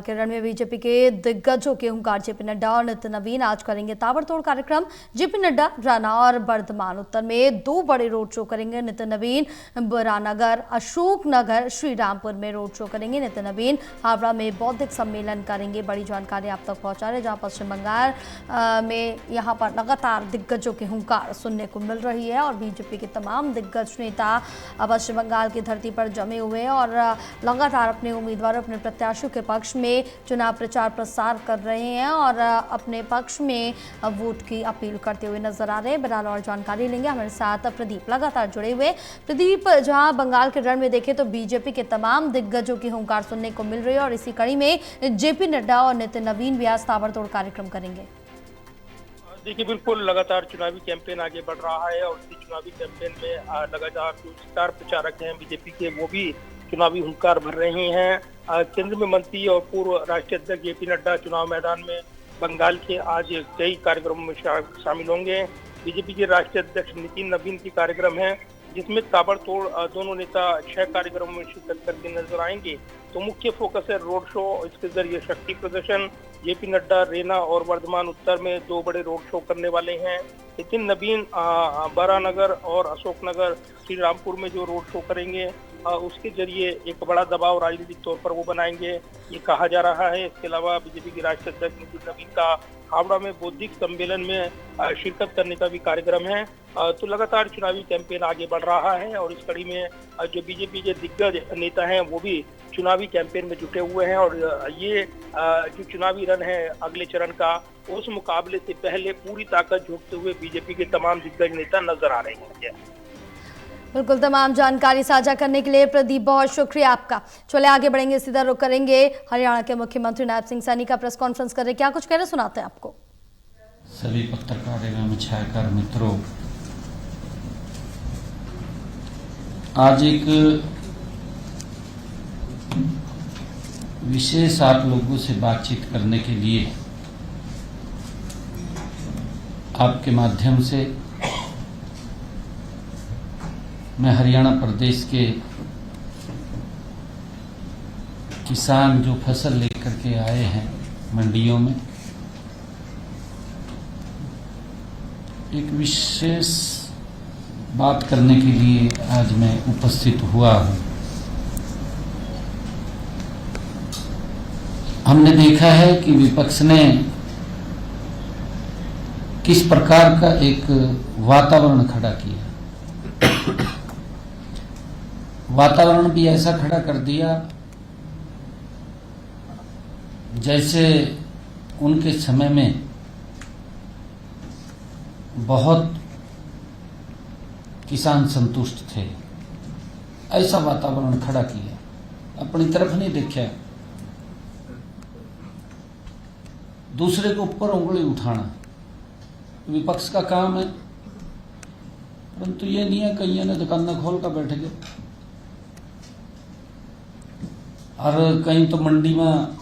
केरल में बीजेपी के दिग्गजों के हुंकार जेपी नड्डा और नितिन नवीन आज करेंगे ताबड़तोड़ कार्यक्रम। जेपी नड्डा राना और बर्धमान उत्तर में 2 बड़े रोड शो करेंगे। नितिन नवीन बरानगर, अशोकनगर, श्रीरामपुर में रोड शो करेंगे। नितिन नवीन हावड़ा में बौद्धिक सम्मेलन करेंगे। बड़ी जानकारी आप तक पहुंचा रहे, जहां पश्चिम बंगाल में यहां पर लगातार दिग्गजों के हुंकार सुनने को मिल रही है और बीजेपी के तमाम दिग्गज नेता पश्चिम बंगाल की धरती पर जमे हुए हैं और लगातार अपने उम्मीदवारों, अपने प्रत्याशियों के पक्ष में चुनाव प्रचार प्रसार कर रहे हैं और अपने पक्ष में वोट की अपील करते हुए नजर आ रहे हैं। बहरहाल और जानकारी लेंगे, हमारे साथ प्रदीप लगातार जुड़े हुए। प्रदीप, जहां बंगाल के रण में देखें तो बीजेपी के तमाम दिग्गजों की हुंकार सुनने को मिल रही है और इसी कड़ी में जेपी नड्डा और नितिन नवीन भी आज ताबड़तोड़ कार्यक्रम करेंगे। देखिए, बिल्कुल लगातार चुनावी कैंपेन आगे बढ़ रहा है और इसी चुनावी कैंपेन में लगातार जो स्टार प्रचारक हैं बीजेपी के, वो भी चुनावी हुंकार भर रहे हैं। केंद्र में मंत्री और पूर्व राष्ट्रीय अध्यक्ष जेपी नड्डा चुनाव मैदान में बंगाल के आज कई कार्यक्रमों में शामिल होंगे। बीजेपी के राष्ट्रीय अध्यक्ष नितिन नवीन की कार्यक्रम है, जिसमें ताबड़तोड़ दोनों नेता 6 कार्यक्रमों में शिरकत करके नजर आएंगे। तो मुख्य फोकस है रोड शो, इसके जरिए शक्ति प्रदर्शन। जेपी नड्डा रेना और वर्धमान उत्तर में 2 बड़े रोड शो करने वाले हैं। नितिन नवीन बरानगर और अशोकनगर, श्रीरामपुर में जो रोड शो करेंगे, उसके जरिए एक बड़ा दबाव राजनीतिक तौर पर वो बनाएंगे, ये कहा जा रहा है। इसके अलावा बीजेपी के राष्ट्रीय अध्यक्ष नितिन नवीन का हावड़ा में बौद्धिक सम्मेलन में शिरकत करने का भी कार्यक्रम है। तो लगातार चुनावी कैंपेन आगे बढ़ रहा है और इस कड़ी में जो बीजेपी के दिग्गज नेता हैं वो भी चुनावी कैंपेन में जुटे हुए हैं और ये जो चुनावी रण है अगले चरण का, उस मुकाबले से पहले पूरी ताकत झोंकते हुए बीजेपी के तमाम दिग्गज नेता नजर आ रहे हैं। बिल्कुल, तमाम जानकारी साझा करने के लिए प्रदीप बहुत शुक्रिया आपका। चले आगे बढ़ेंगे, सीधा रुख करेंगे हरियाणा के मुख्यमंत्री नायब सिंह सैनी का प्रेस कॉन्फ्रेंस कर रहे, क्या कुछ कह रहे सुनाते हैं आपको। सभी पत्रकार एवं छायाकार मित्रों, आज एक विशेष आप लोगों से बातचीत करने के लिए आपके माध्यम से मैं हरियाणा प्रदेश के किसान जो फसल लेकर के आए हैं मंडियों में, एक विशेष बात करने के लिए आज मैं उपस्थित हुआ हूं। हमने देखा है कि विपक्ष ने किस प्रकार का एक वातावरण खड़ा किया, वातावरण भी ऐसा खड़ा कर दिया जैसे उनके समय में बहुत किसान संतुष्ट थे। ऐसा वातावरण खड़ा किया, अपनी तरफ नहीं देखा, दूसरे के ऊपर उंगली उठाना विपक्ष का काम है। परंतु ये नहीं है कईयों ने दुकान खोल कर बैठ गए और कहीं तो मंडी में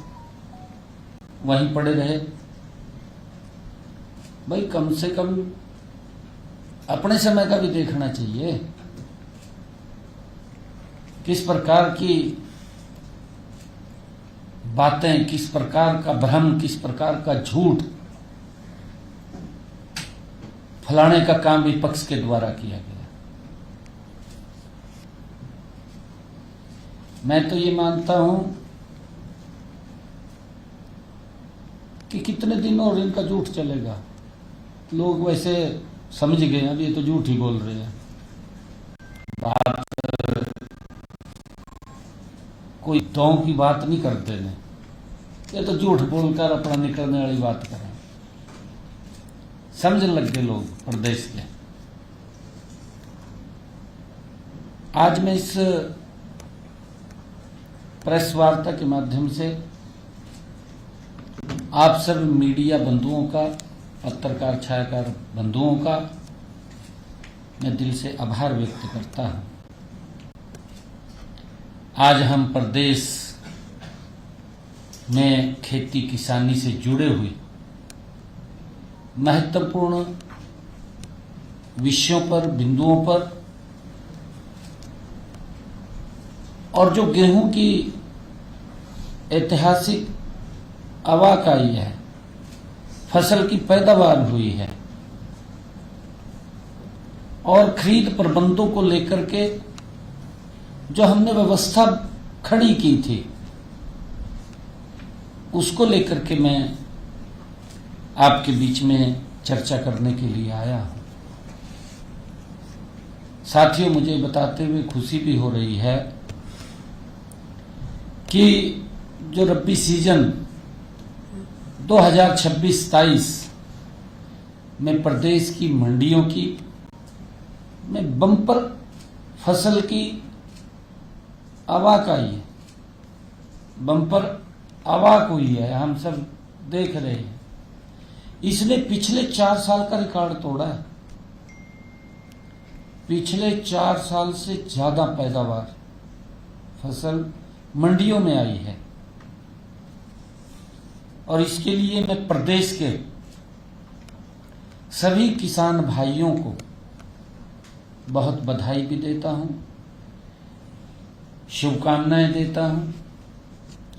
वहीं पड़े रहे। भाई, कम से कम अपने समय का भी देखना चाहिए। किस प्रकार की बातें, किस प्रकार का भ्रम, किस प्रकार का झूठ फैलाने का काम विपक्ष के द्वारा किया गया। मैं तो ये मानता हूं कि कितने दिन और इनका झूठ चलेगा। लोग वैसे समझ गए, अब ये तो झूठ ही बोल रहे हैं। बात कोई दौं की बात नहीं करते ने, ये तो झूठ बोलकर अपना निकलने वाली बात करें। समझ लग गए लोग प्रदेश के। आज मैं इस प्रेस वार्ता के माध्यम से आप सब मीडिया बंधुओं का, पत्रकार छायाकार बंधुओं का मैं दिल से आभार व्यक्त करता हूं। आज हम प्रदेश में खेती किसानी से जुड़े हुए महत्वपूर्ण विषयों पर, बिंदुओं पर और जो गेहूं की ऐतिहासिक अवाक आई है, फसल की पैदावार हुई है और खरीद प्रबंधों को लेकर के जो हमने व्यवस्था खड़ी की थी उसको लेकर के मैं आपके बीच में चर्चा करने के लिए आया हूं। साथियों, मुझे बताते हुए खुशी भी हो रही है कि जो रबी सीजन 2026-27 में प्रदेश की मंडियों की में बम्पर फसल की अवाक आई है, बम्पर अवाक हुई है, हम सब देख रहे हैं। इसने पिछले 4 साल का रिकॉर्ड तोड़ा है। पिछले 4 साल से ज्यादा पैदावार फसल मंडियों में आई है और इसके लिए मैं प्रदेश के सभी किसान भाइयों को बहुत बधाई भी देता हूं, शुभकामनाएं देता हूं।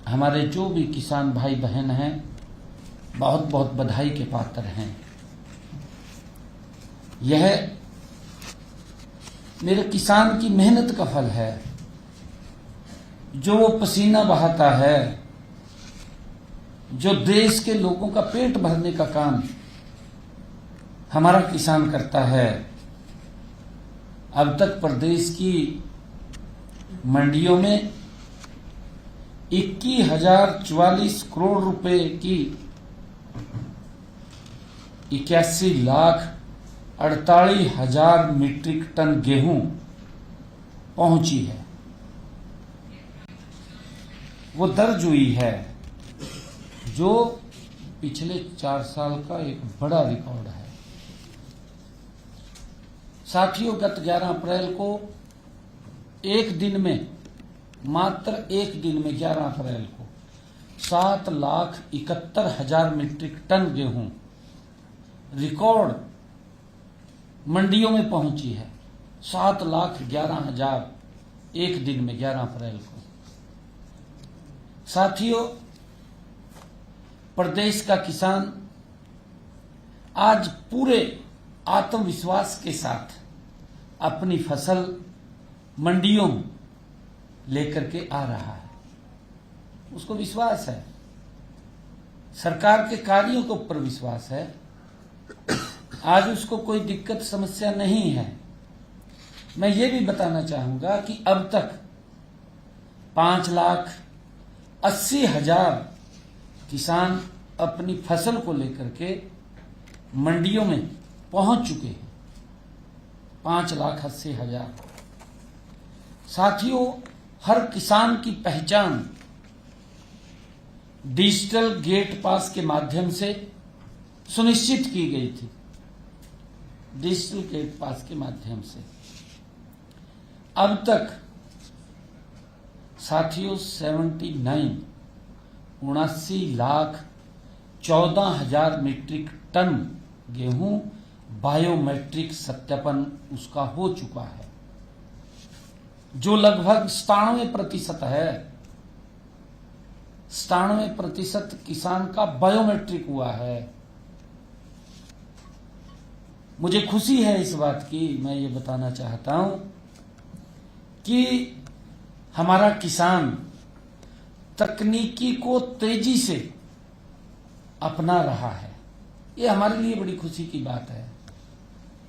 हमारे जो भी किसान भाई बहन हैं बहुत बहुत बधाई के पात्र हैं। यह मेरे किसान की मेहनत का फल है, जो वो पसीना बहाता है, जो देश के लोगों का पेट भरने का काम हमारा किसान करता है। अब तक प्रदेश की मंडियों में 21,044 करोड़ रुपए की 81,48,000 मीट्रिक टन गेहूं पहुंची है। वो दर्ज हुई है जो पिछले 4 साल का एक बड़ा रिकॉर्ड है। साथियों, गत 11 अप्रैल को एक दिन में, मात्र एक दिन में 11 अप्रैल को 7,71,000 मीट्रिक टन गेहूं रिकॉर्ड मंडियों में पहुंची है। 7,11,000 एक दिन में 11 अप्रैल को। साथियों, प्रदेश का किसान आज पूरे आत्मविश्वास के साथ अपनी फसल मंडियों में लेकर के आ रहा है। उसको विश्वास है, सरकार के कार्यों के ऊपर विश्वास है। आज उसको कोई दिक्कत समस्या नहीं है। मैं ये भी बताना चाहूंगा कि अब तक 5,80,000 किसान अपनी फसल को लेकर के मंडियों में पहुंच चुके हैं। 5,80,000। साथियों, हर किसान की पहचान डिजिटल गेट पास के माध्यम से सुनिश्चित की गई थी। डिजिटल गेट पास के माध्यम से अब तक साथियों 79,79,14,000 मीट्रिक टन गेहूं बायोमेट्रिक सत्यापन उसका हो चुका है, जो लगभग 97% है। 97% किसान का बायोमेट्रिक हुआ है। मुझे खुशी है इस बात की। मैं ये बताना चाहता हूं कि हमारा किसान तकनीकी को तेजी से अपना रहा है। ये हमारे लिए बड़ी खुशी की बात है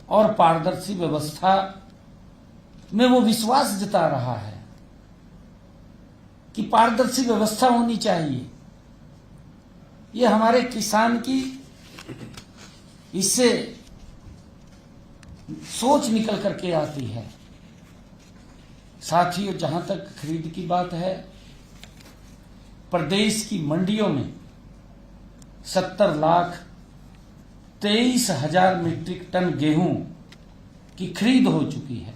और पारदर्शी व्यवस्था में वो विश्वास जता रहा है कि पारदर्शी व्यवस्था होनी चाहिए। ये हमारे किसान की इससे सोच निकल करके आती है। साथियों, जहां तक खरीद की बात है, प्रदेश की मंडियों में 70,23,000 मीट्रिक टन गेहूं की खरीद हो चुकी है।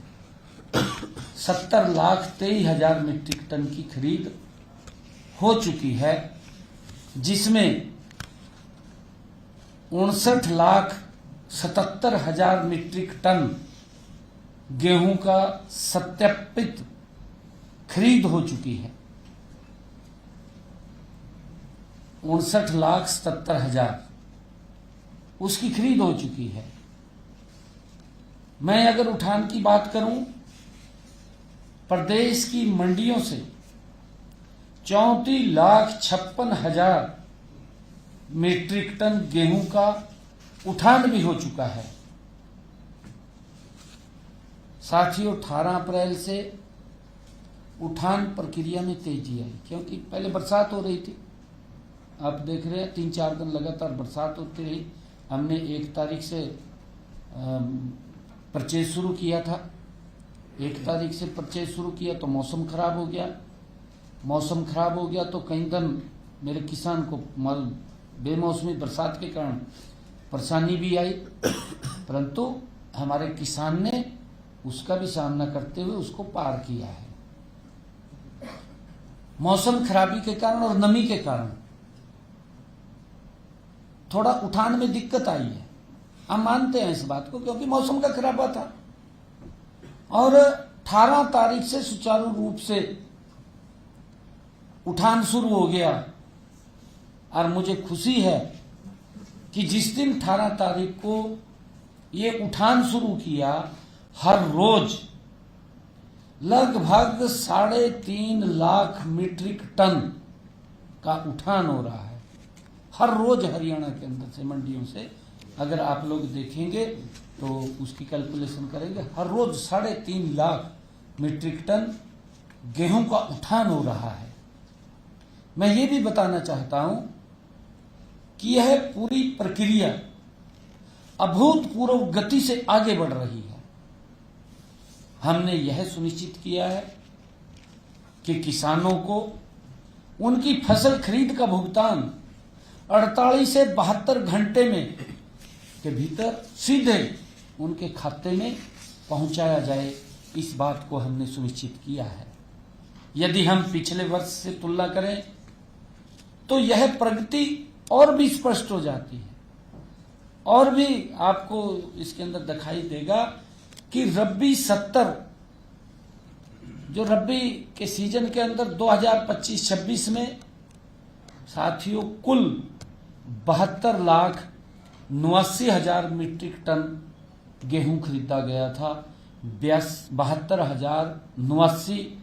70,23,000 मीट्रिक टन की खरीद हो चुकी है, जिसमें 59,77,000 मीट्रिक टन गेहूं का सत्यापित खरीद हो चुकी है। 59,77,000 उसकी खरीद हो चुकी है। मैं अगर उठान की बात करूं, प्रदेश की मंडियों से 34,56,000 मीट्रिक टन गेहूं का उठान भी हो चुका है। साथियों, 18 अप्रैल से उठान प्रक्रिया में तेजी आई, क्योंकि पहले बरसात हो रही थी। आप देख रहे हैं 3-4 दिन लगातार बरसात होती रही। हमने 1 तारीख से परचेज शुरू किया था। 1 तारीख से परचेज शुरू किया तो मौसम खराब हो गया। मौसम खराब हो गया तो कई दिन मेरे किसान को बेमौसमी बरसात के कारण परेशानी भी आई, परंतु हमारे किसान ने उसका भी सामना करते हुए उसको पार किया है। मौसम खराबी के कारण और नमी के कारण थोड़ा उठान में दिक्कत आई है, हम मानते हैं इस बात को, क्योंकि मौसम का खराबा था। और 18 तारीख से सुचारू रूप से उठान शुरू हो गया। और मुझे खुशी है कि जिस दिन 18 तारीख को ये उठान शुरू किया, हर रोज लगभग 3.5 लाख मीट्रिक टन का उठान हो रहा है। हर रोज हरियाणा के अंदर से, मंडियों से, अगर आप लोग देखेंगे तो उसकी कैलकुलेशन करेंगे, हर रोज 3.5 लाख मीट्रिक टन गेहूं का उठान हो रहा है। मैं ये भी बताना चाहता हूं कि यह पूरी प्रक्रिया अभूतपूर्व गति से आगे बढ़ रही है। हमने यह सुनिश्चित किया है कि किसानों को उनकी फसल खरीद का भुगतान 48 से 72 घंटे में के भीतर सीधे उनके खाते में पहुंचाया जाए, इस बात को हमने सुनिश्चित किया है। यदि हम पिछले वर्ष से तुलना करें तो यह प्रगति और भी स्पष्ट हो जाती है। और भी आपको इसके अंदर दिखाई देगा कि रबी 70, जो रबी के सीजन के अंदर 2025-26 में साथियों कुल 72,89,000 मीट्रिक टन गेहूं खरीदा गया था। 72,089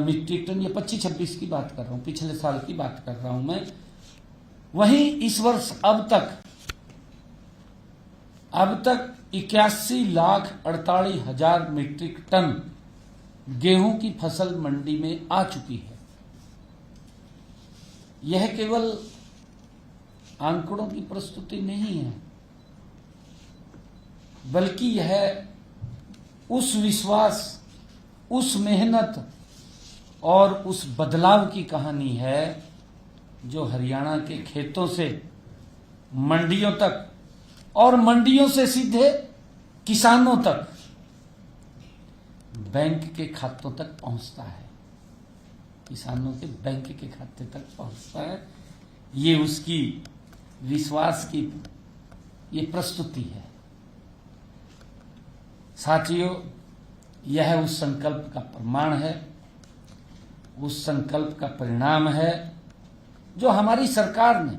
मीट्रिक टन, ये 25-26 की बात कर रहा हूं, पिछले साल की बात कर रहा हूं मैं। वहीं इस वर्ष अब तक 81,48,000 मीट्रिक टन गेहूं की फसल मंडी में आ चुकी है। यह केवल आंकड़ों की प्रस्तुति नहीं है, बल्कि यह उस विश्वास, उस मेहनत और उस बदलाव की कहानी है जो हरियाणा के खेतों से मंडियों तक और मंडियों से सीधे किसानों तक, बैंक के खातों तक पहुंचता है। किसानों के बैंक के खाते तक पहुंचता है। ये उसकी विश्वास की ये प्रस्तुति है। साथियों, यह उस संकल्प का प्रमाण है, उस संकल्प का परिणाम है जो हमारी सरकार ने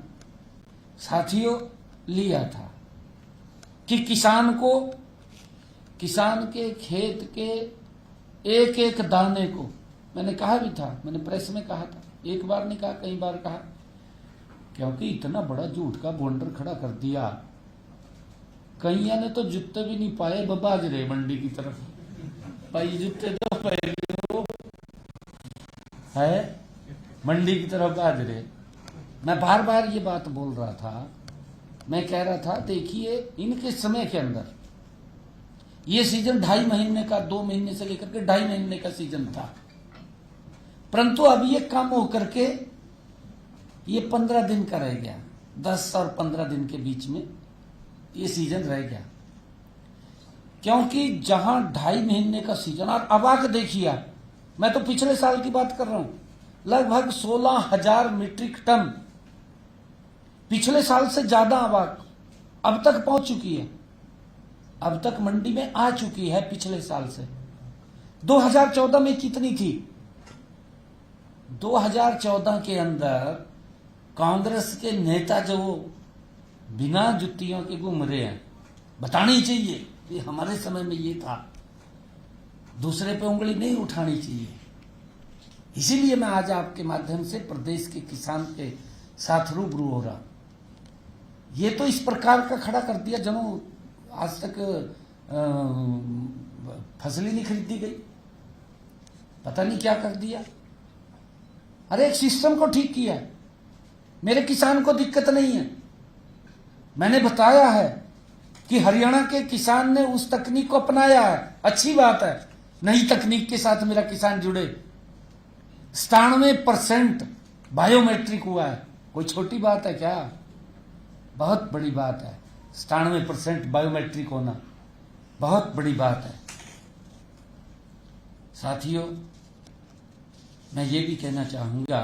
साथियों लिया था कि किसान को, किसान के खेत के एक एक दाने को, मैंने कहा भी था, मैंने प्रेस में कहा था, एक बार नहीं कहा, कई बार कहा, क्योंकि इतना बड़ा झूठ का बोल्डर खड़ा कर दिया। कईया ने तो जूते भी नहीं पाए, बाज रहे मंडी की तरफ, भाई जूते तो पहले है, मंडी की तरफ बाज रहे। मैं बार बार ये बात बोल रहा था, मैं कह रहा था देखिए इनके समय के अंदर ये सीजन 2.5 महीने का, 2 महीने से लेकर के 2.5 महीने का सीजन था, परंतु अब ये कम होकर के ये 15 दिन का रह गया। 10 और 15 दिन के बीच में ये सीजन रह गया, क्योंकि जहां 2.5 महीने का सीजन, और अवाक देखिए, मैं तो पिछले साल की बात कर रहा हूं, लगभग 16,000 मीट्रिक टन, पिछले साल से ज्यादा अवाक अब तक पहुंच चुकी है, अब तक मंडी में आ चुकी है पिछले साल से। 2014 में कितनी थी? 2014 के अंदर कांग्रेस के नेता जो बिना जुतियों के घूम रहे हैं, बतानी चाहिए कि हमारे समय में ये था, दूसरे पे उंगली नहीं उठानी चाहिए। इसीलिए मैं आज आपके माध्यम से प्रदेश के किसान के साथ रूबरू हो रहा। ये तो इस प्रकार का खड़ा कर दिया जनो आज तक फसल ही नहीं खरीदी गई, पता नहीं क्या कर दिया। अरे एक सिस्टम को ठीक किया है, मेरे किसान को दिक्कत नहीं है। मैंने बताया है कि हरियाणा के किसान ने उस तकनीक को अपनाया है, अच्छी बात है। नई तकनीक के साथ मेरा किसान जुड़े, 97% बायोमेट्रिक हुआ है। कोई छोटी बात है क्या? बहुत बड़ी बात है। 97% बायोमेट्रिक होना बहुत बड़ी बात है। साथियों, मैं ये भी कहना चाहूंगा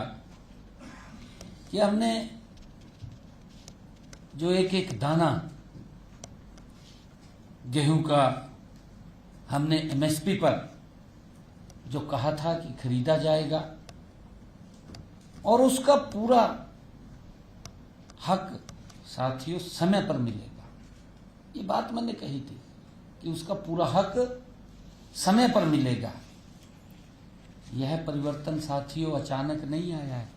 कि हमने जो एक एक दाना गेहूं का हमने एमएसपी पर जो कहा था कि खरीदा जाएगा और उसका पूरा हक साथियों समय पर मिलेगा, ये बात मैंने कही थी कि उसका पूरा हक समय पर मिलेगा। यह परिवर्तन साथियों अचानक नहीं आया है,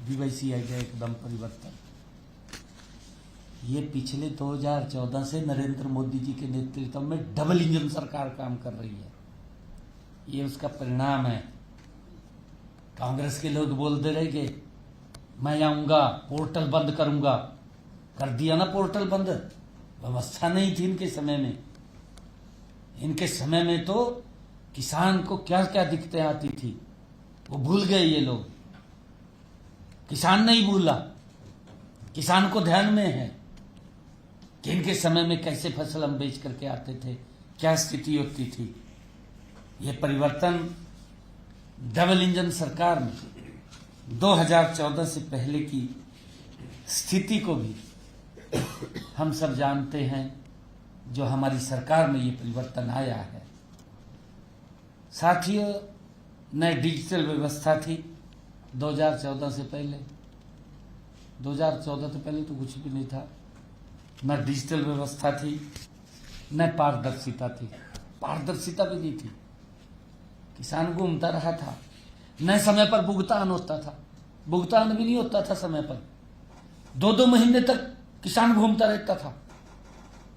बीवाईसी आ गया एकदम परिवर्तन। ये पिछले 2014 से नरेंद्र मोदी जी के नेतृत्व में डबल इंजन सरकार काम कर रही है, ये उसका परिणाम है। कांग्रेस के लोग बोलते रहे कि मैं आऊंगा पोर्टल बंद करूंगा, कर दिया ना पोर्टल बंद। व्यवस्था नहीं थी इनके समय में। इनके समय में तो किसान को क्या क्या दिक्कतें आती थी वो भूल गए ये लोग। किसान नहीं भूला, किसान को ध्यान में है कि इनके समय में कैसे फसल हम बेच करके आते थे, क्या स्थिति होती थी। ये परिवर्तन डबल इंजन सरकार में 2014 से पहले की स्थिति को भी हम सब जानते हैं, जो हमारी सरकार में ये परिवर्तन आया है। साथियों, न डिजिटल व्यवस्था थी 2014 से पहले। 2014 से पहले तो कुछ भी नहीं था, न डिजिटल व्यवस्था थी, न पारदर्शिता थी। पारदर्शिता भी नहीं थी, किसान घूमता रहा था, न समय पर भुगतान होता था, भुगतान भी नहीं होता था समय पर। 2-2 महीने तक किसान घूमता रहता था।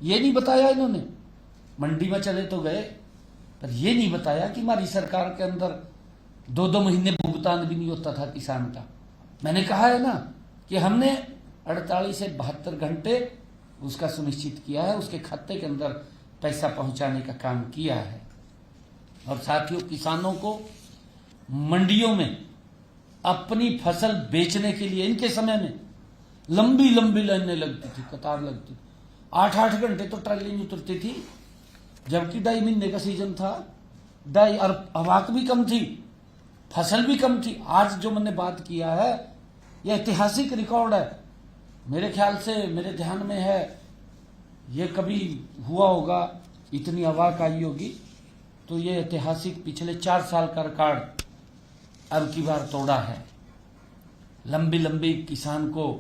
ये नहीं बताया इन्होंने, मंडी में चले तो गए, पर ये नहीं बताया कि हमारी सरकार के अंदर 2-2 महीने भुगतान भी नहीं होता था किसान का। मैंने कहा है ना कि हमने 48 से 72 घंटे उसका सुनिश्चित किया है, उसके खाते के अंदर पैसा पहुंचाने का काम किया है। और साथियों, किसानों को मंडियों में अपनी फसल बेचने के लिए इनके समय में लंबी लंबी लाइनें लगती थी, कतार लगती थी। 8-8 घंटे तो ट्रैली नहीं उतरती थी, जबकि 2.5 महीने का सीजन था। 2.5 और अवाक भी कम थी, फसल भी कम थी। आज जो मैंने बात किया है यह ऐतिहासिक रिकॉर्ड है। मेरे ख्याल से, मेरे ध्यान में है, ये कभी हुआ होगा, इतनी अवाक आई होगी, तो ये ऐतिहासिक पिछले 4 साल का रिकॉर्ड अब की बार तोड़ा है। लंबी लंबी किसान को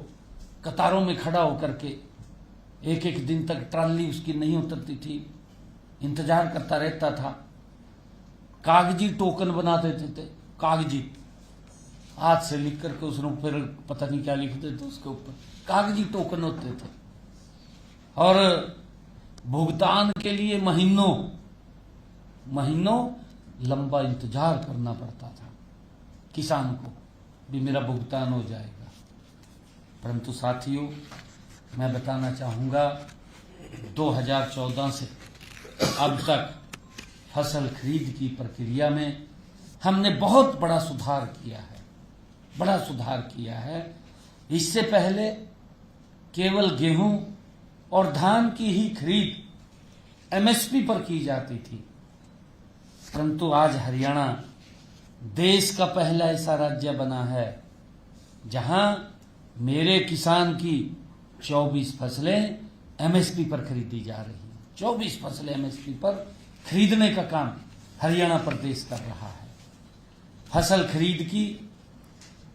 कतारों में खड़ा होकर के एक एक दिन तक ट्राली उसकी नहीं उतरती थी, इंतजार करता रहता था। कागजी टोकन बना देते थे, कागजी हाथ से लिख करके उसने फिर पता नहीं क्या लिख देते उसके ऊपर, कागजी टोकन होते थे। और भुगतान के लिए महीनों महीनों लंबा इंतजार करना पड़ता था किसान को भी, मेरा भुगतान हो जाएगा। परंतु साथियों, मैं बताना चाहूंगा 2014 से अब तक फसल खरीद की प्रक्रिया में हमने बहुत बड़ा सुधार किया है, बड़ा सुधार किया है। इससे पहले केवल गेहूं और धान की ही खरीद एमएसपी पर की जाती थी, परंतु आज हरियाणा देश का पहला ऐसा राज्य बना है जहां मेरे किसान की 24 फसलें एमएसपी पर खरीदी जा रही हैं। 24 फसलें एमएसपी पर खरीदने का काम हरियाणा प्रदेश कर रहा है। फसल खरीद की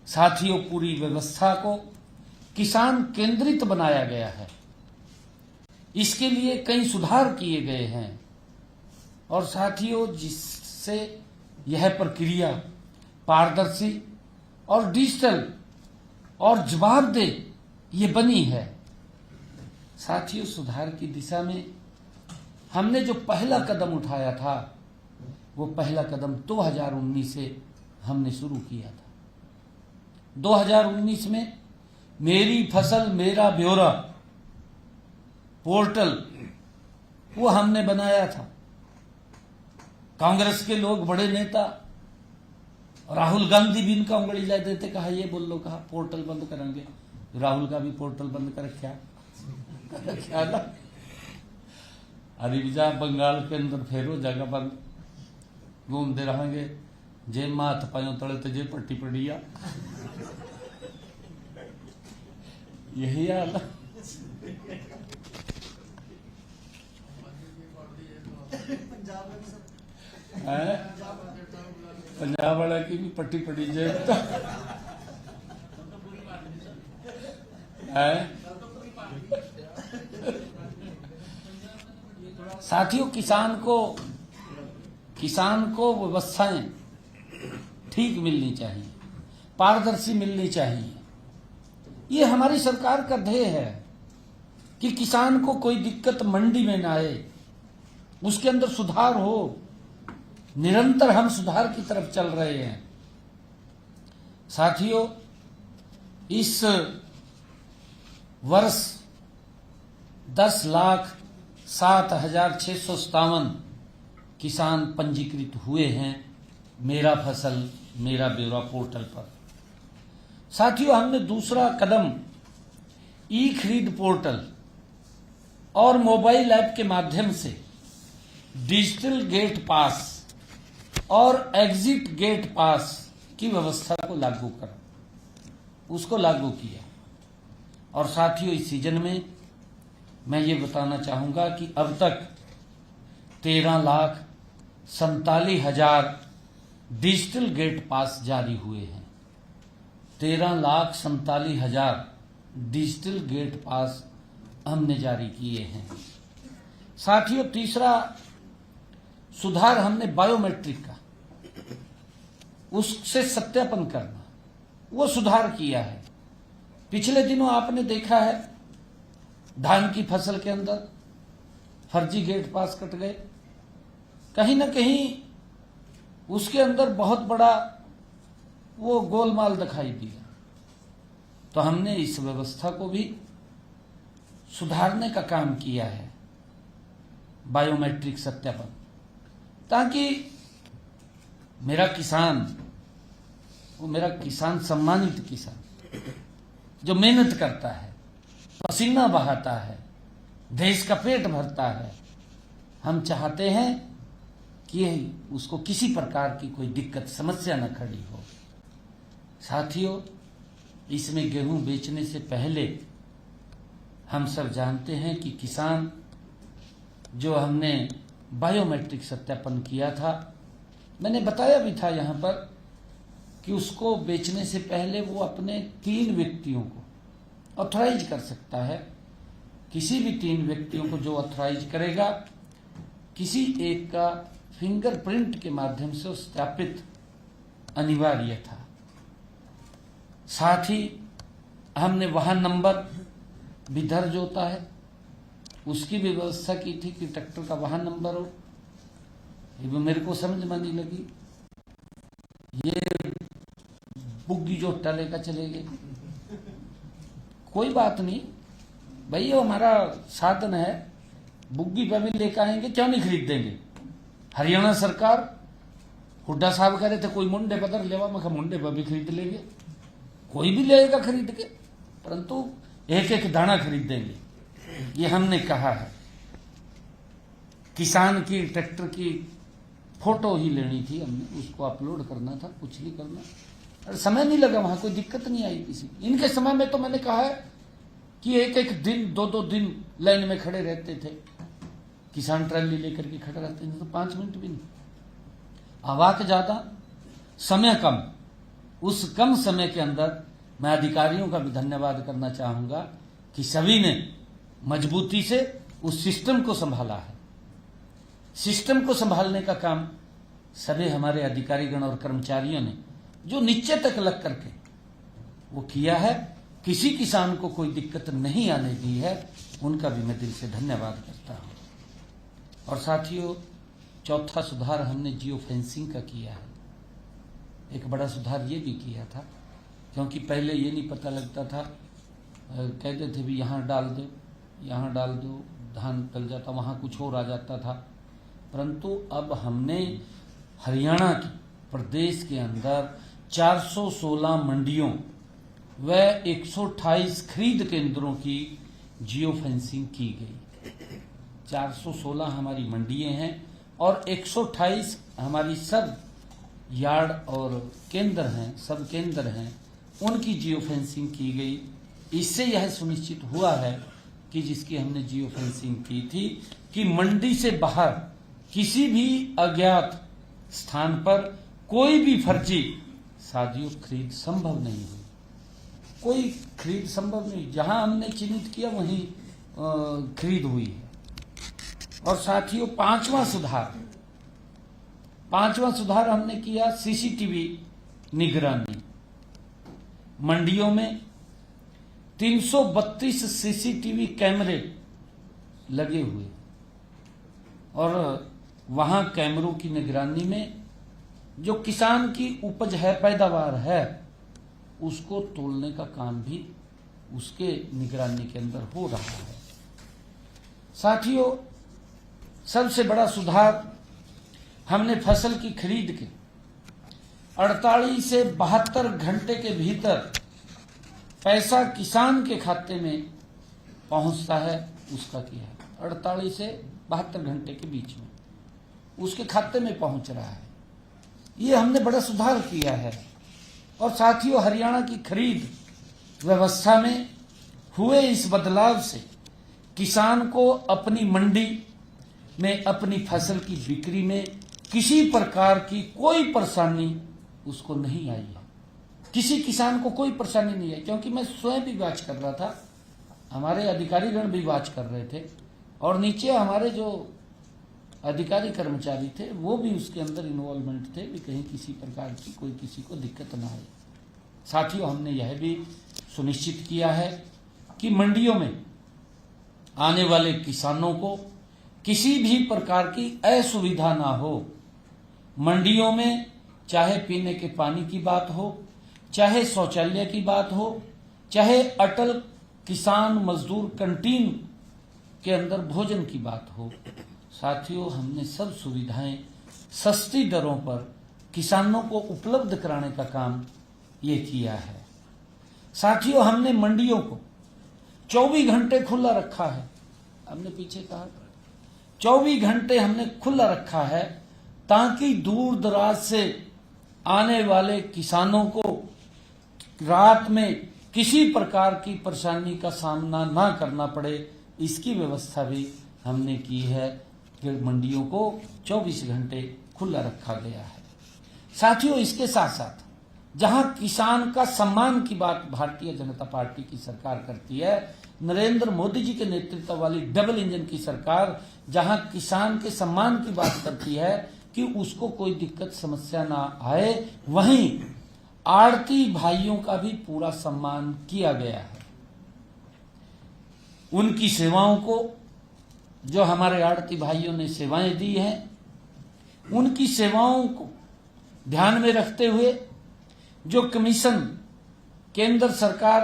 साथियों पूरी व्यवस्था को किसान केंद्रित बनाया गया है। इसके लिए कई सुधार किए गए हैं और साथियों, जिससे यह प्रक्रिया पारदर्शी और डिजिटल और जवाबदेह ये बनी है। साथियों, सुधार की दिशा में हमने जो पहला कदम उठाया था, वो पहला कदम 2019 से हमने शुरू किया था। 2019 में मेरी फसल मेरा ब्यौरा पोर्टल वो हमने बनाया था। कांग्रेस के लोग, बड़े नेता राहुल गांधी भी इनका उंगली ला देते, कहा ये बोल लो, कहा पोर्टल बंद करेंगे। राहुल का भी पोर्टल बंद कर क्या ना, अरे जा बंगाल के अंदर फेरो जगह पर घूमते रहेंगे, जे माथ पायो तले तो जे पट्टी पड़िया, यही हाल है। पंजाब वाला की भी पट्टी पड़ी जेब तो है। साथियों, किसान को व्यवस्थाएं ठीक मिलनी चाहिए, पारदर्शी मिलनी चाहिए। ये हमारी सरकार का ध्येय है कि किसान को कोई दिक्कत मंडी में ना आए, उसके अंदर सुधार हो। निरंतर हम सुधार की तरफ चल रहे हैं। साथियों, इस वर्ष 10,07,657 किसान पंजीकृत हुए हैं मेरा फसल मेरा ब्यौरा पोर्टल पर। साथियों, हमने दूसरा कदम ई खरीद पोर्टल और मोबाइल ऐप के माध्यम से डिजिटल गेट पास और एग्जिट गेट पास की व्यवस्था को लागू किया। और साथियों, इस सीजन में मैं ये बताना चाहूंगा कि अब तक 13,47,000 डिजिटल गेट पास जारी हुए हैं। 13,47,000 डिजिटल गेट पास हमने जारी किए हैं। साथियों, तीसरा सुधार हमने बायोमेट्रिक का, उससे सत्यापन करना, वो सुधार किया है। पिछले दिनों आपने देखा है धान की फसल के अंदर फर्जी गेट पास कट गए, कहीं ना कहीं उसके अंदर बहुत बड़ा वो गोलमाल दिखाई दिया। तो हमने इस व्यवस्था को भी सुधारने का काम किया है, बायोमेट्रिक सत्यापन, ताकि मेरा किसान, वो मेरा किसान सम्मानित किसान जो मेहनत करता है, पसीना बहाता है, देश का पेट भरता है, हम चाहते हैं कि उसको किसी प्रकार की कोई दिक्कत समस्या न खड़ी हो। साथियों, इसमें गेहूं बेचने से पहले हम सब जानते हैं कि किसान जो हमने बायोमेट्रिक सत्यापन किया था, मैंने बताया भी था यहाँ पर कि उसको बेचने से पहले वो अपने 3 व्यक्तियों को ऑथराइज कर सकता है। किसी भी 3 व्यक्तियों को जो ऑथराइज करेगा, किसी एक का फिंगरप्रिंट के माध्यम से सत्यापित अनिवार्य था। साथ ही हमने वाहन नंबर भी दर्ज होता है, उसकी भी व्यवस्था की थी कि ट्रैक्टर का वाहन नंबर हो। ये भी मेरे को समझ में नहीं लगी, ये बुग्गी जो लेकर चले गए। कोई बात नहीं भाई, वो हमारा साधन है, बुग्गी पर भी लेकर आएंगे, क्यों नहीं खरीद देंगे। हरियाणा सरकार, हुड्डा साहब कह रहे थे कोई मुंडे पतर लेवा, मैं मुंडे पर भी खरीद लेंगे, कोई भी लेगा खरीद के, परंतु एक एक दाना खरीद देंगे, ये हमने कहा है। किसान की ट्रैक्टर की फोटो ही लेनी थी हमने, उसको अपलोड करना था, कुछ नहीं करना, और समय नहीं लगा, वहां कोई दिक्कत नहीं आई किसी। इनके समय में तो मैंने कहा है कि एक एक दिन 2-2 दिन लाइन में खड़े रहते थे, किसान ट्रैली लेकर के खड़े रहते थे, तो 5 मिनट भी नहीं। आवाक ज्यादा, समय कम, उस कम समय के अंदर मैं अधिकारियों का भी धन्यवाद करना चाहूंगा कि सभी ने मजबूती से उस सिस्टम को संभाला है। सिस्टम को संभालने का काम सभी हमारे अधिकारीगण और कर्मचारियों ने जो नीचे तक लग करके वो किया है, किसी किसान को कोई दिक्कत नहीं आने दी है, उनका भी मैं दिल से धन्यवाद करता हूं। और साथियों, चौथा सुधार हमने जियो फेंसिंग का किया है। एक बड़ा सुधार ये भी किया था, क्योंकि पहले ये नहीं पता लगता था, कहते थे भी यहाँ डाल दो, यहाँ डाल दो, धान गल जाता, वहाँ कुछ और आ जाता था। परंतु अब हमने हरियाणा के प्रदेश के अंदर 416 मंडियों व 128 खरीद केंद्रों की जियो फेंसिंग की गई। 416 हमारी मंडियां हैं और 128 हमारी सब यार्ड और केंद्र हैं, सब केंद्र हैं, उनकी जियो फेंसिंग की गई। इससे यह सुनिश्चित हुआ है कि जिसकी हमने जियो फेंसिंग की थी कि मंडी से बाहर किसी भी अज्ञात स्थान पर कोई भी फर्जी साथियों खरीद संभव नहीं हुई, कोई खरीद संभव नहीं। जहां हमने चिन्हित किया वहीं खरीद हुई है। और साथियों, पांचवा सुधार हमने किया सीसीटीवी निगरानी। मंडियों में 332 सीसीटीवी कैमरे लगे हुए और वहां कैमरों की निगरानी में जो किसान की उपज है, पैदावार है, उसको तोलने का काम भी उसके निगरानी के अंदर हो रहा है। साथियों, सबसे बड़ा सुधार हमने फसल की खरीद के 48 से 72 घंटे के भीतर पैसा किसान के खाते में पहुंचता है उसका किया है। 48 से 72 घंटे के बीच में उसके खाते में पहुंच रहा है, ये हमने बड़ा सुधार किया है। और साथियों, हरियाणा की खरीद व्यवस्था में हुए इस बदलाव से किसान को अपनी मंडी में अपनी फसल की बिक्री में किसी प्रकार की कोई परेशानी उसको नहीं आई है। किसी किसान को कोई परेशानी नहीं आई, क्योंकि मैं स्वयं भी वाच कर रहा था, हमारे अधिकारीगण भी वाच कर रहे थे और नीचे हमारे जो अधिकारी कर्मचारी थे वो भी उसके अंदर इन्वॉल्वमेंट थे भी कहीं किसी प्रकार की कोई किसी को दिक्कत ना आए। साथियों, हमने यह भी सुनिश्चित किया है कि मंडियों में आने वाले किसानों को किसी भी प्रकार की असुविधा ना हो। मंडियों में चाहे पीने के पानी की बात हो, चाहे शौचालय की बात हो, चाहे अटल किसान मजदूर कैंटीन के अंदर भोजन की बात हो, साथियों हमने सब सुविधाएं सस्ती दरों पर किसानों को उपलब्ध कराने का काम ये किया है। साथियों, हमने मंडियों को 24 घंटे खुला रखा है। हमने पीछे कहा 24 घंटे हमने खुला रखा है ताकि दूर दराज से आने वाले किसानों को रात में किसी प्रकार की परेशानी का सामना ना करना पड़े। इसकी व्यवस्था भी हमने की है कि मंडियों को 24 घंटे खुला रखा गया है। साथियों, इसके साथ साथ जहां किसान का सम्मान की बात भारतीय जनता पार्टी की सरकार करती है, नरेंद्र मोदी जी के नेतृत्व वाली डबल इंजन की सरकार जहां किसान के सम्मान की बात करती है कि उसको कोई दिक्कत समस्या ना आए, वहीं आड़ती भाइयों का भी पूरा सम्मान किया गया है। उनकी सेवाओं को, जो हमारे आड़ती भाइयों ने सेवाएं दी हैं, उनकी सेवाओं को ध्यान में रखते हुए जो कमीशन केंद्र सरकार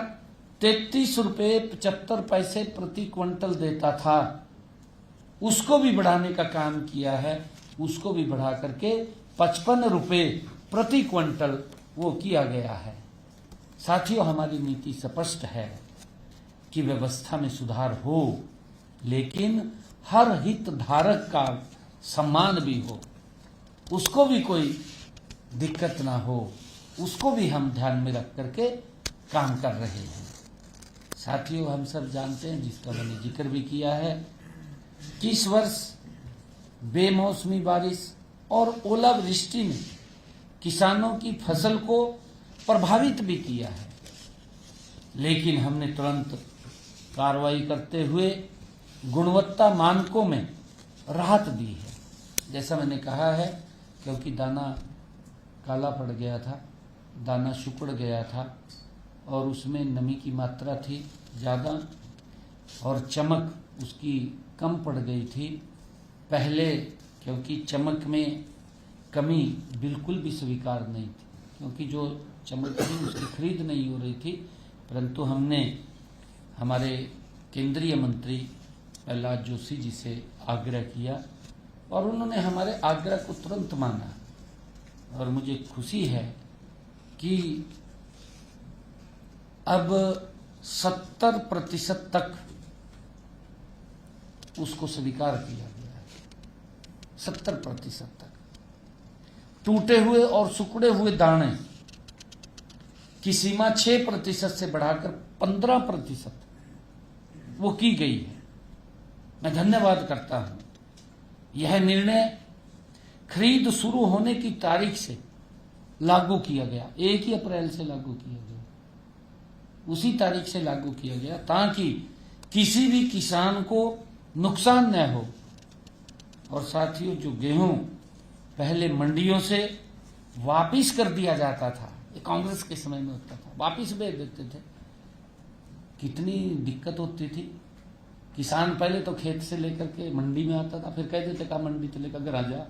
33 रुपये 75 पैसे प्रति क्विंटल देता था, उसको भी बढ़ाने का काम किया है। उसको भी बढ़ा करके 55 रुपये प्रति क्विंटल वो किया गया है। साथियों, हमारी नीति स्पष्ट है कि व्यवस्था में सुधार हो, लेकिन हर हितधारक का सम्मान भी हो, उसको भी कोई दिक्कत ना हो, उसको भी हम ध्यान में रख करके काम कर रहे हैं। साथियों, हम सब जानते हैं, जिसका मैंने जिक्र भी किया है, कि इस वर्ष बेमौसमी बारिश और ओलावृष्टि ने किसानों की फसल को प्रभावित भी किया है। लेकिन हमने तुरंत कार्रवाई करते हुए गुणवत्ता मानकों में राहत दी है। जैसा मैंने कहा है, क्योंकि दाना काला पड़ गया था, दाना सिकुड़ गया था और उसमें नमी की मात्रा थी ज़्यादा और चमक उसकी कम पड़ गई थी पहले, क्योंकि चमक में कमी बिल्कुल भी स्वीकार नहीं थी, क्योंकि जो चमक थी उसकी खरीद नहीं हो रही थी। परंतु हमने हमारे केंद्रीय मंत्री प्रहलाद जोशी जी से आग्रह किया और उन्होंने हमारे आग्रह को तुरंत माना और मुझे खुशी है कि अब 70% तक उसको स्वीकार किया गया है। 70% तक टूटे हुए और सिकुड़े हुए दाने की सीमा 6% से बढ़ाकर 15% वो की गई है। मैं धन्यवाद करता हूं। यह निर्णय खरीद शुरू होने की तारीख से लागू किया गया, 1 ही अप्रैल से लागू किया गया, उसी तारीख से लागू किया गया ताकि किसी भी किसान को नुकसान न हो। और साथियों, जो गेहूं पहले मंडियों से वापिस कर दिया जाता था, ये कांग्रेस के समय में होता था, वापिस भेज देते थे, कितनी दिक्कत होती थी। किसान पहले तो खेत से लेकर के मंडी में आता था, फिर कह देते का मंडी से लेकर घर आ जा,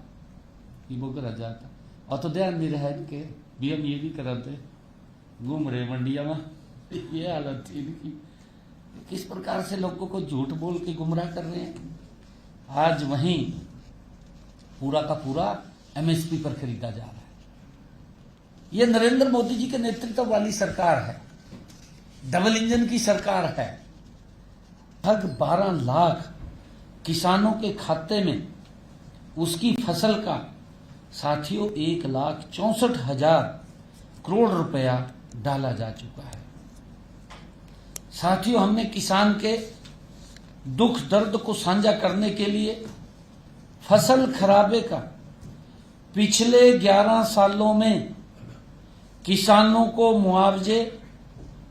वो घर आ जाता और तो ध्यान नहीं रहा इनके भी, हम ये भी कराते घूम रहे मंडिया में, ये हालत थी इनकी। किस प्रकार से लोगों को झूठ बोल के गुमराह कर रहे हैं। आज वहीं पूरा का पूरा एमएसपी पर खरीदा जा रहा है। यह नरेंद्र मोदी जी के नेतृत्व वाली सरकार है, डबल इंजन की सरकार है। लगभग 12 लाख किसानों के खाते में उसकी फसल का साथियों 1,64,000 करोड़ रुपया डाला जा चुका है। साथियों, हमने किसान के दुख दर्द को साझा करने के लिए फसल खराबे का पिछले 11 सालों में किसानों को मुआवजे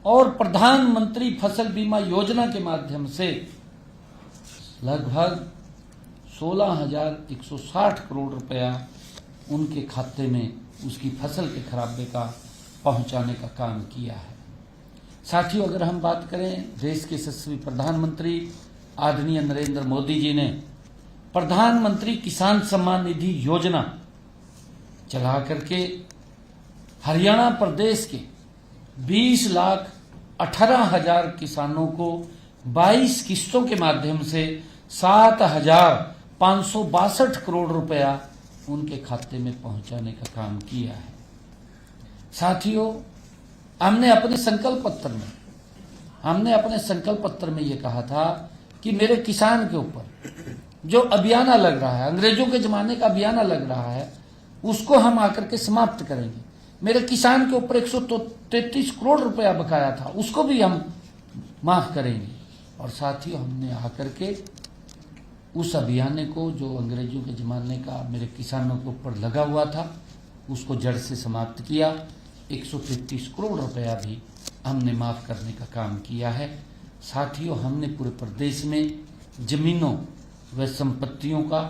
और प्रधानमंत्री फसल बीमा योजना के माध्यम से लगभग 16,160 करोड़ रुपया उनके खाते में उसकी फसल के खराबे का पहुंचाने का काम किया है। साथियों, अगर हम बात करें, देश के यशस्वी प्रधानमंत्री आदरणीय नरेंद्र मोदी जी ने प्रधानमंत्री किसान सम्मान निधि योजना चला करके हरियाणा प्रदेश के 20,18,000 किसानों को 22 किस्तों के माध्यम से 7,562 करोड़ रुपया उनके खाते में पहुंचाने का काम किया है। साथियों, हमने अपने संकल्प पत्र में यह कहा था कि मेरे किसान के ऊपर जो अभियान लग रहा है, अंग्रेजों के जमाने का अभियान लग रहा है, उसको हम आकर के समाप्त करेंगे। मेरे किसान के ऊपर 133 करोड़ रुपया बकाया था, उसको भी हम माफ करेंगे। और साथियों, हमने आकर के उस अभियान को जो अंग्रेजों के जमाने का मेरे किसानों के ऊपर लगा हुआ था, उसको जड़ से समाप्त किया। 133 करोड़ रुपया भी हमने माफ करने का काम किया है। साथियों, हमने पूरे प्रदेश में जमीनों व संपत्तियों का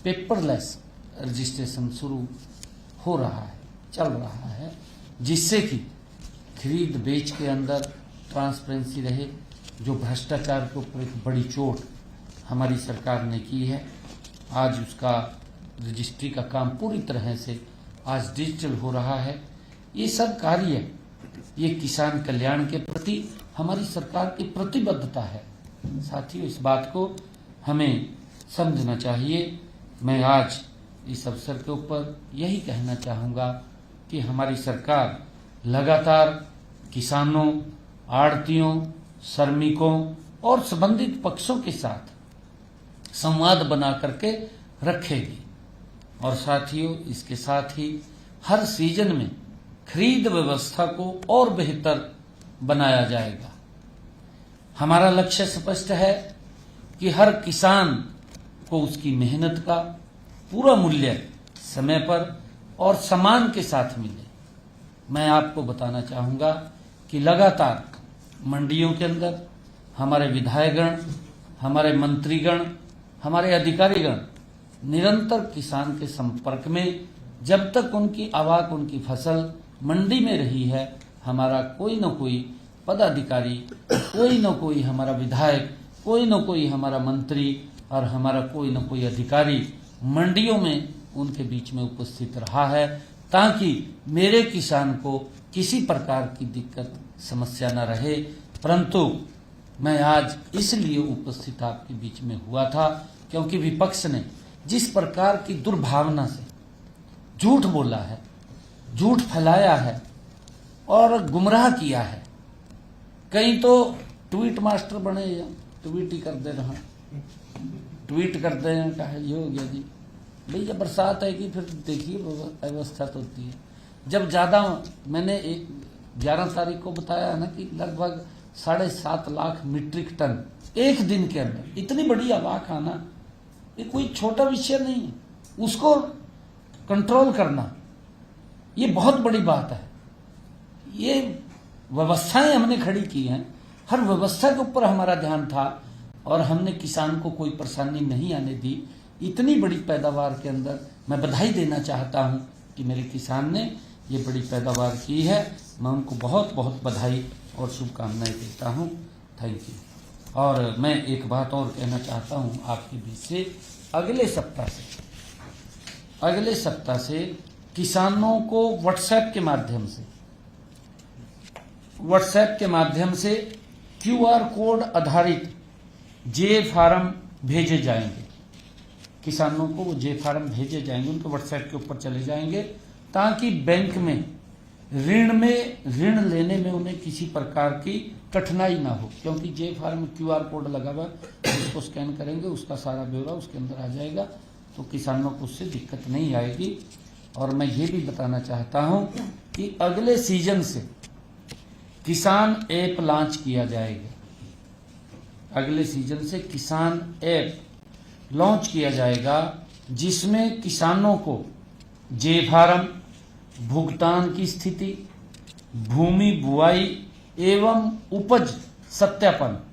पेपरलेस रजिस्ट्रेशन शुरू हो रहा है, चल रहा है, जिससे कि खरीद बेच के अंदर ट्रांसपेरेंसी रहे। जो भ्रष्टाचार के ऊपर एक बड़ी चोट हमारी सरकार ने की है, आज उसका रजिस्ट्री का काम पूरी तरह से आज डिजिटल हो रहा है। ये सब कार्य, ये किसान कल्याण के प्रति हमारी सरकार की प्रतिबद्धता है। साथियों, इस बात को हमें समझना चाहिए। मैं आज इस अवसर के ऊपर यही कहना चाहूँगा कि हमारी सरकार लगातार किसानों, आड़तियों, श्रमिकों और संबंधित पक्षों के साथ संवाद बना करके रखेगी। और साथियों, इसके साथ ही हर सीजन में खरीद व्यवस्था को और बेहतर बनाया जाएगा। हमारा लक्ष्य स्पष्ट है कि हर किसान को उसकी मेहनत का पूरा मूल्य समय पर और सम्मान के साथ मिले। मैं आपको बताना चाहूँगा कि लगातार मंडियों के अंदर हमारे विधायकगण, हमारे मंत्रीगण, हमारे अधिकारीगण निरंतर किसान के संपर्क में, जब तक उनकी आवाक, उनकी फसल मंडी में रही है, हमारा कोई न कोई पदाधिकारी, कोई न कोई हमारा विधायक, कोई न कोई हमारा मंत्री और हमारा कोई न कोई अधिकारी मंडियों में उनके बीच में उपस्थित रहा है, ताकि मेरे किसान को किसी प्रकार की दिक्कत समस्या न रहे। परंतु मैं आज इसलिए उपस्थित आपके बीच में हुआ था क्योंकि विपक्ष ने जिस प्रकार की दुर्भावना से झूठ बोला है, झूठ फैलाया है और गुमराह किया है। कहीं तो ट्वीट मास्टर बने, ट्वीट ही कर दे रहा, ट्वीट करते हैं, कहा ये हो गया जी। भैया बरसात आएगी फिर देखिए व्यवस्था तो होती है। जब ज्यादा, मैंने 11 तारीख को बताया ना कि लगभग 7.5 लाख मीट्रिक टन एक दिन के अंदर, इतनी बड़ी आवाक आना ये कोई छोटा विषय नहीं है। उसको कंट्रोल करना ये बहुत बड़ी बात है। ये व्यवस्थाएं हमने खड़ी की हैं, हर व्यवस्था के ऊपर हमारा ध्यान था और हमने किसान को कोई परेशानी नहीं आने दी। इतनी बड़ी पैदावार के अंदर मैं बधाई देना चाहता हूं कि मेरे किसान ने ये बड़ी पैदावार की है। मैं उनको बहुत बहुत बधाई और शुभकामनाएं देता हूं। Thank you. और मैं एक बात और कहना चाहता हूं आपके बीच से, अगले सप्ताह से किसानों को व्हाट्सएप के माध्यम से QR कोड आधारित जे फार्म भेजे जाएंगे। किसानों को वो जे फार्म भेजे जाएंगे, उनके व्हाट्सएप के ऊपर चले जाएंगे, ताकि बैंक में ऋण लेने में उन्हें किसी प्रकार की कठिनाई ना हो। क्योंकि जे फार्म QR कोड लगा हुआ, उसको स्कैन करेंगे, उसका सारा ब्यौरा उसके अंदर आ जाएगा, तो किसानों को उससे दिक्कत नहीं आएगी। और मैं ये भी बताना चाहता हूं कि अगले सीजन से किसान ऐप लॉन्च किया जाएगा। अगले सीजन से किसान ऐप लॉन्च किया जाएगा, जिसमें किसानों को जे फार्म, भुगतान की स्थिति, भूमि बुआई एवं उपज सत्यापन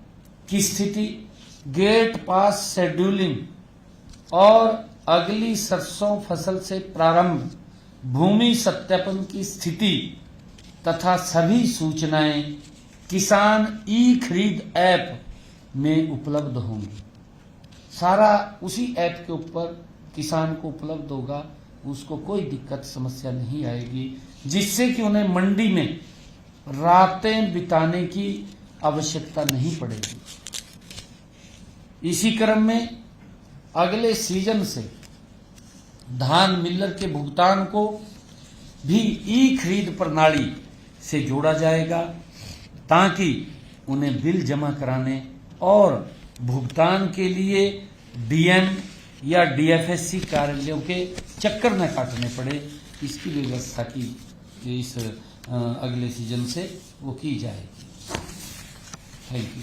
की स्थिति, गेट पास शेड्यूलिंग और अगली सरसों फसल से प्रारंभ भूमि सत्यापन की स्थिति तथा सभी सूचनाएं किसान ई-खरीद ऐप में उपलब्ध होंगी। सारा उसी ऐप के ऊपर किसान को उपलब्ध होगा, उसको कोई दिक्कत समस्या नहीं आएगी, जिससे कि उन्हें मंडी में रातें बिताने की आवश्यकता नहीं पड़ेगी। इसी क्रम में अगले सीजन से धान मिलर के भुगतान को भी ई-खरीद प्रणाली से जोड़ा जाएगा, ताकि उन्हें बिल जमा कराने और भुगतान के लिए DM या DFSC कार्यालयों के चक्कर न काटने पड़े। इसकी व्यवस्था की इस अगले सीजन से वो की जाएगी। Thank you.